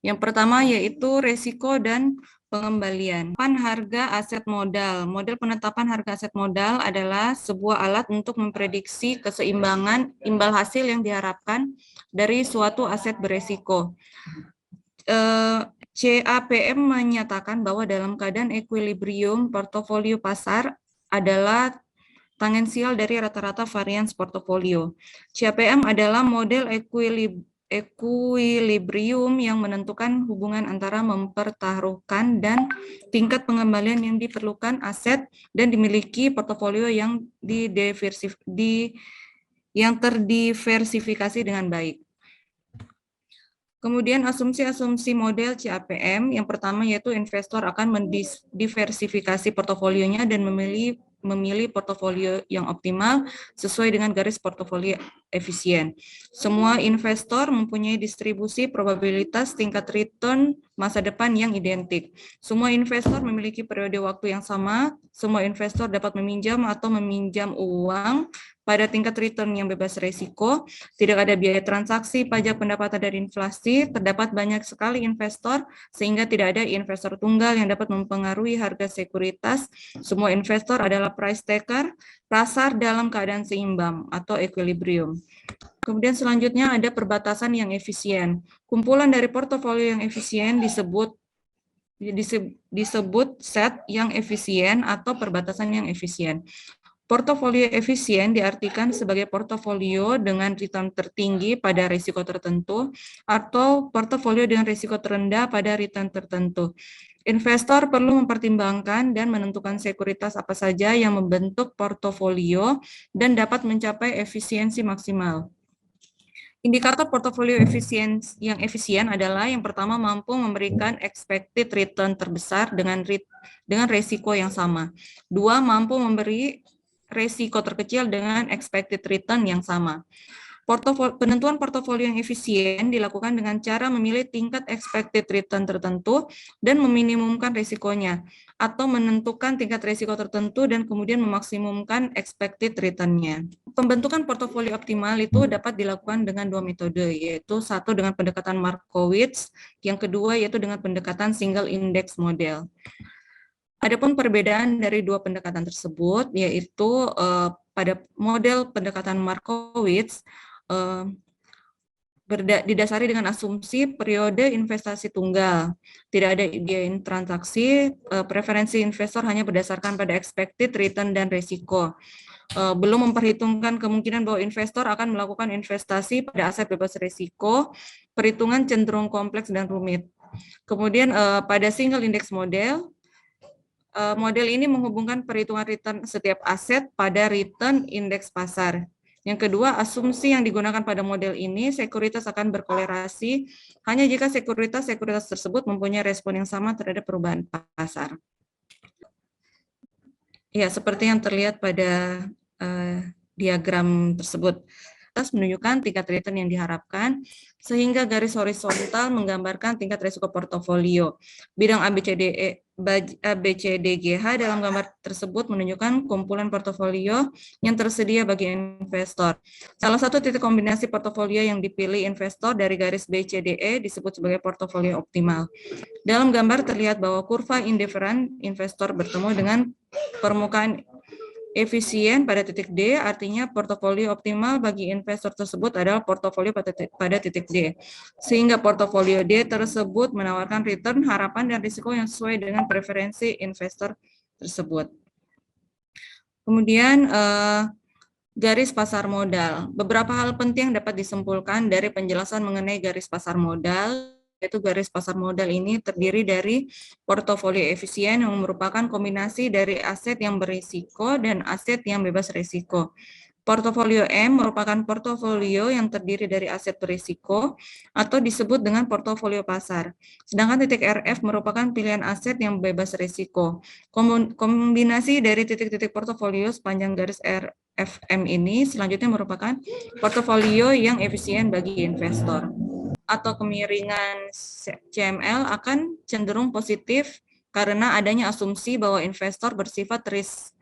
Yang pertama yaitu resiko dan pengembalian. Harga aset modal. Model penetapan harga aset modal adalah sebuah alat untuk memprediksi keseimbangan imbal hasil yang diharapkan dari suatu aset beresiko. CAPM menyatakan bahwa dalam keadaan equilibrium, portofolio pasar adalah tangensial dari rata-rata varians portofolio. CAPM adalah model equilibrium yang menentukan hubungan antara mempertaruhkan dan tingkat pengembalian yang diperlukan aset dan dimiliki portofolio yang terdiversifikasi dengan baik. Kemudian asumsi-asumsi model CAPM, yang pertama yaitu investor akan mendiversifikasi portofolionya dan memilih portofolio yang optimal sesuai dengan garis portofolio efisien. Semua investor mempunyai distribusi probabilitas tingkat return masa depan yang identik. Semua investor memiliki periode waktu yang sama. Semua investor dapat meminjam atau meminjam uang pada tingkat return yang bebas risiko, tidak ada biaya transaksi, pajak pendapatan dari inflasi, terdapat banyak sekali investor, sehingga tidak ada investor tunggal yang dapat mempengaruhi harga sekuritas. Semua investor adalah price taker, pasar dalam keadaan seimbang atau equilibrium. Kemudian selanjutnya ada perbatasan yang efisien. Kumpulan dari portofolio yang efisien disebut set yang efisien atau perbatasan yang efisien. Portofolio efisien diartikan sebagai portofolio dengan return tertinggi pada risiko tertentu atau portofolio dengan risiko terendah pada return tertentu. Investor perlu mempertimbangkan dan menentukan sekuritas apa saja yang membentuk portofolio dan dapat mencapai efisiensi maksimal. Indikator portofolio yang efisien adalah yang pertama mampu memberikan expected return terbesar dengan risiko yang sama. Dua, mampu memberi risiko terkecil dengan expected return yang sama. Penentuan portofolio yang efisien dilakukan dengan cara memilih tingkat expected return tertentu dan meminimumkan risikonya, atau menentukan tingkat risiko tertentu dan kemudian memaksimumkan expected return-nya. Pembentukan portofolio optimal itu dapat dilakukan dengan dua metode, yaitu satu dengan pendekatan Markowitz, yang kedua yaitu dengan pendekatan single index model. Adapun perbedaan dari dua pendekatan tersebut, yaitu pada model pendekatan Markowitz, didasari dengan asumsi periode investasi tunggal. Tidak ada biaya transaksi, preferensi investor hanya berdasarkan pada expected return dan risiko. Belum memperhitungkan kemungkinan bahwa investor akan melakukan investasi pada aset bebas risiko, perhitungan cenderung kompleks dan rumit. Kemudian pada single index model, model ini menghubungkan perhitungan return setiap aset pada return indeks pasar. Yang kedua, asumsi yang digunakan pada model ini, sekuritas akan berkolerasi hanya jika sekuritas tersebut mempunyai respon yang sama terhadap perubahan pasar. Ya, seperti yang terlihat pada diagram tersebut. Menunjukkan tingkat return yang diharapkan, sehingga garis horizontal menggambarkan tingkat risiko portofolio. Bidang ABCDGH dalam gambar tersebut menunjukkan kumpulan portofolio yang tersedia bagi investor. Salah satu titik kombinasi portofolio yang dipilih investor dari garis BCDE disebut sebagai portofolio optimal. Dalam gambar terlihat bahwa kurva indifferent investor bertemu dengan permukaan efisien pada titik D, artinya portofolio optimal bagi investor tersebut adalah portofolio pada titik D. Sehingga portofolio D tersebut menawarkan return, harapan, dan risiko yang sesuai dengan preferensi investor tersebut. Kemudian garis pasar modal. Beberapa hal penting dapat disimpulkan dari penjelasan mengenai garis pasar modal, yaitu garis pasar modal ini terdiri dari portofolio efisien yang merupakan kombinasi dari aset yang berisiko dan aset yang bebas risiko. Portofolio M merupakan portofolio yang terdiri dari aset berisiko atau disebut dengan portofolio pasar. Sedangkan titik RF merupakan pilihan aset yang bebas risiko. Kombinasi dari titik-titik portofolio sepanjang garis RFM ini selanjutnya merupakan portofolio yang efisien bagi investor. Atau kemiringan CML akan cenderung positif karena adanya asumsi bahwa investor bersifat risk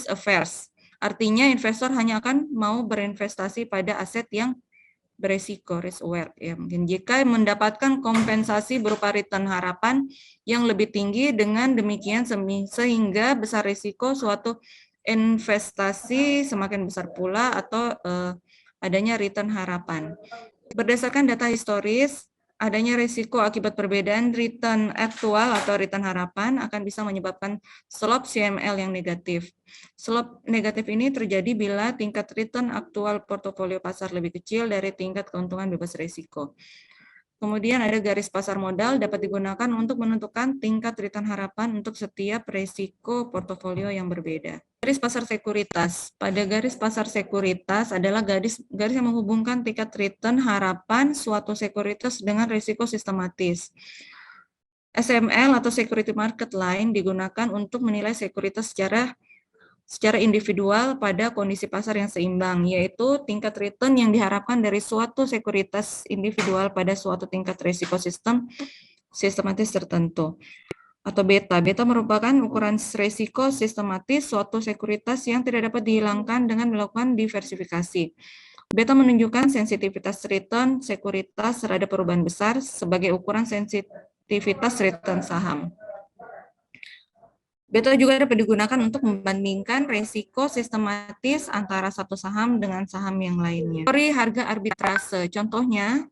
averse. Artinya investor hanya akan mau berinvestasi pada aset yang beresiko, risk aware. Ya, mungkin jika mendapatkan kompensasi berupa return harapan yang lebih tinggi, dengan demikian sehingga besar risiko suatu investasi semakin besar pula, atau adanya return harapan. Berdasarkan data historis, adanya risiko akibat perbedaan return aktual atau return harapan akan bisa menyebabkan slope CML yang negatif. Slope negatif ini terjadi bila tingkat return aktual portofolio pasar lebih kecil dari tingkat keuntungan bebas risiko. Kemudian ada garis pasar modal dapat digunakan untuk menentukan tingkat return harapan untuk setiap risiko portofolio yang berbeda. Garis pasar sekuritas. Pada garis pasar sekuritas adalah garis yang menghubungkan tingkat return harapan suatu sekuritas dengan risiko sistematis. SML atau security market line digunakan untuk menilai sekuritas secara individual pada kondisi pasar yang seimbang, yaitu tingkat return yang diharapkan dari suatu sekuritas individual pada suatu tingkat risiko sistematis tertentu, atau beta. Beta merupakan ukuran risiko sistematis suatu sekuritas yang tidak dapat dihilangkan dengan melakukan diversifikasi. Beta menunjukkan sensitivitas return sekuritas terhadap perubahan besar sebagai ukuran sensitivitas return saham. Beta juga dapat digunakan untuk membandingkan risiko sistematis antara satu saham dengan saham yang lainnya. Teori harga arbitrase, contohnya,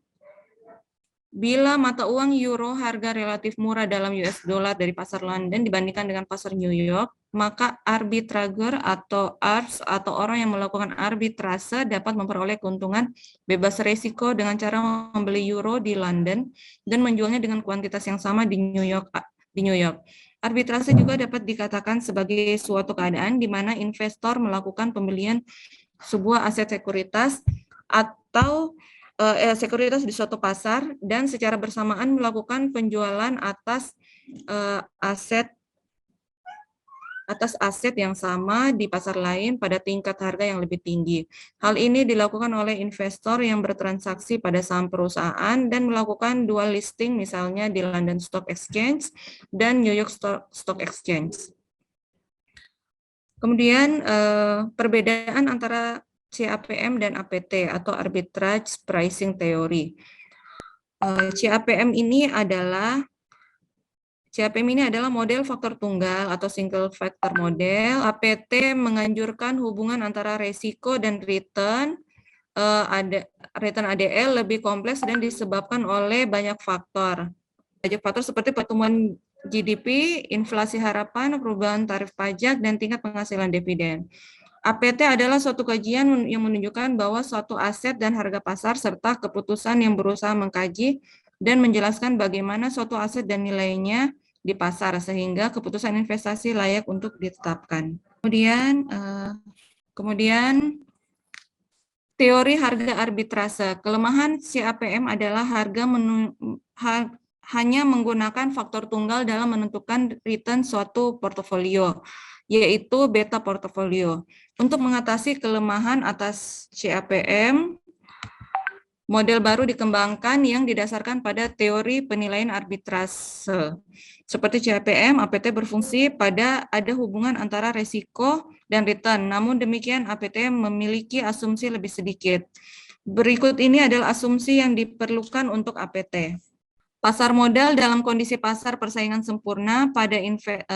bila mata uang euro harga relatif murah dalam US dollar dari pasar London dibandingkan dengan pasar New York, maka arbitrager atau ARS atau orang yang melakukan arbitrase dapat memperoleh keuntungan bebas risiko dengan cara membeli euro di London dan menjualnya dengan kuantitas yang sama di New York. Arbitrase juga dapat dikatakan sebagai suatu keadaan di mana investor melakukan pembelian sebuah aset sekuritas atau sekuritas di suatu pasar dan secara bersamaan melakukan penjualan atas aset yang sama di pasar lain pada tingkat harga yang lebih tinggi. Hal ini dilakukan oleh investor yang bertransaksi pada saham perusahaan dan melakukan dual listing, misalnya di London Stock Exchange dan New York Stock Exchange. Kemudian perbedaan antara CAPM dan APT atau Arbitrage Pricing Theory. CAPM ini adalah model faktor tunggal atau single factor model. APT menganjurkan hubungan antara resiko dan return. Return ADL lebih kompleks dan disebabkan oleh banyak faktor. Banyak faktor seperti pertumbuhan GDP, inflasi harapan, perubahan tarif pajak, dan tingkat penghasilan dividen. APT adalah suatu kajian yang menunjukkan bahwa suatu aset dan harga pasar serta keputusan yang berusaha mengkaji dan menjelaskan bagaimana suatu aset dan nilainya di pasar sehingga keputusan investasi layak untuk ditetapkan. Kemudian teori harga arbitrase. Kelemahan CAPM adalah hanya menggunakan faktor tunggal dalam menentukan return suatu portofolio, yaitu beta portofolio. Untuk mengatasi kelemahan atas CAPM, model baru dikembangkan yang didasarkan pada teori penilaian arbitrase. Seperti CAPM, APT berfungsi pada ada hubungan antara resiko dan return. Namun demikian, APT memiliki asumsi lebih sedikit. Berikut ini adalah asumsi yang diperlukan untuk APT. Pasar modal dalam kondisi pasar persaingan sempurna,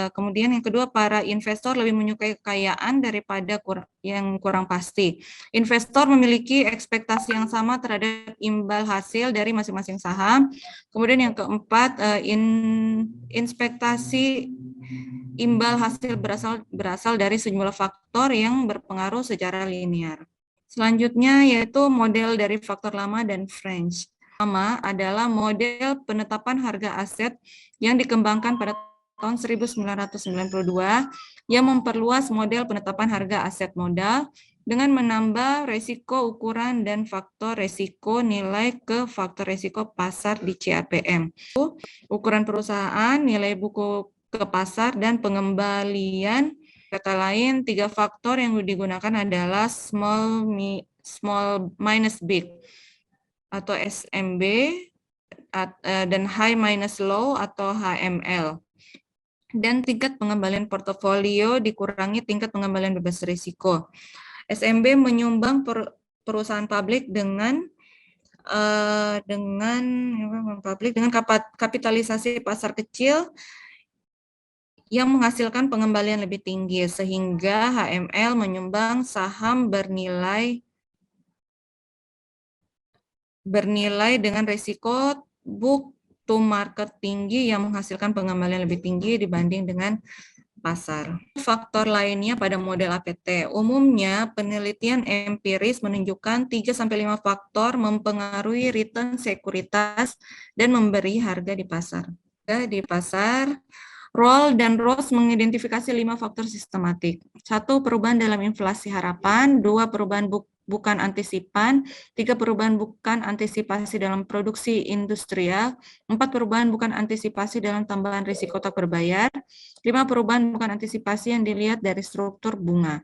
kemudian yang kedua, para investor lebih menyukai kekayaan daripada yang kurang pasti. Investor memiliki ekspektasi yang sama terhadap imbal hasil dari masing-masing saham. Kemudian yang keempat, ekspektasi imbal hasil berasal dari sejumlah faktor yang berpengaruh secara linear. Selanjutnya yaitu model dari faktor lama dan French. Pertama adalah model penetapan harga aset yang dikembangkan pada tahun 1992 yang memperluas model penetapan harga aset modal dengan menambah resiko ukuran dan faktor resiko nilai ke faktor resiko pasar di CAPM. Ukuran perusahaan, nilai buku ke pasar, dan pengembalian. Kata lain, 3 faktor yang digunakan adalah small minus big atau SMB, dan high minus low atau HML. Dan tingkat pengembalian portofolio dikurangi tingkat pengembalian bebas risiko. SMB menyumbang perusahaan publik dengan dengan kapitalisasi pasar kecil yang menghasilkan pengembalian lebih tinggi, sehingga HML menyumbang saham bernilai dengan risiko book to market tinggi yang menghasilkan pengembalian lebih tinggi dibanding dengan pasar. Faktor lainnya pada model APT, umumnya penelitian empiris menunjukkan 3-5 faktor mempengaruhi return sekuritas dan memberi harga di pasar. Roll dan Ross mengidentifikasi 5 faktor sistematik. 1. Perubahan dalam inflasi harapan. 2. Perubahan bukan antisipan. 3. Perubahan bukan antisipasi dalam produksi industrial. 4. Perubahan bukan antisipasi dalam tambahan risiko tak berbayar. 5. Perubahan bukan antisipasi yang dilihat dari struktur bunga.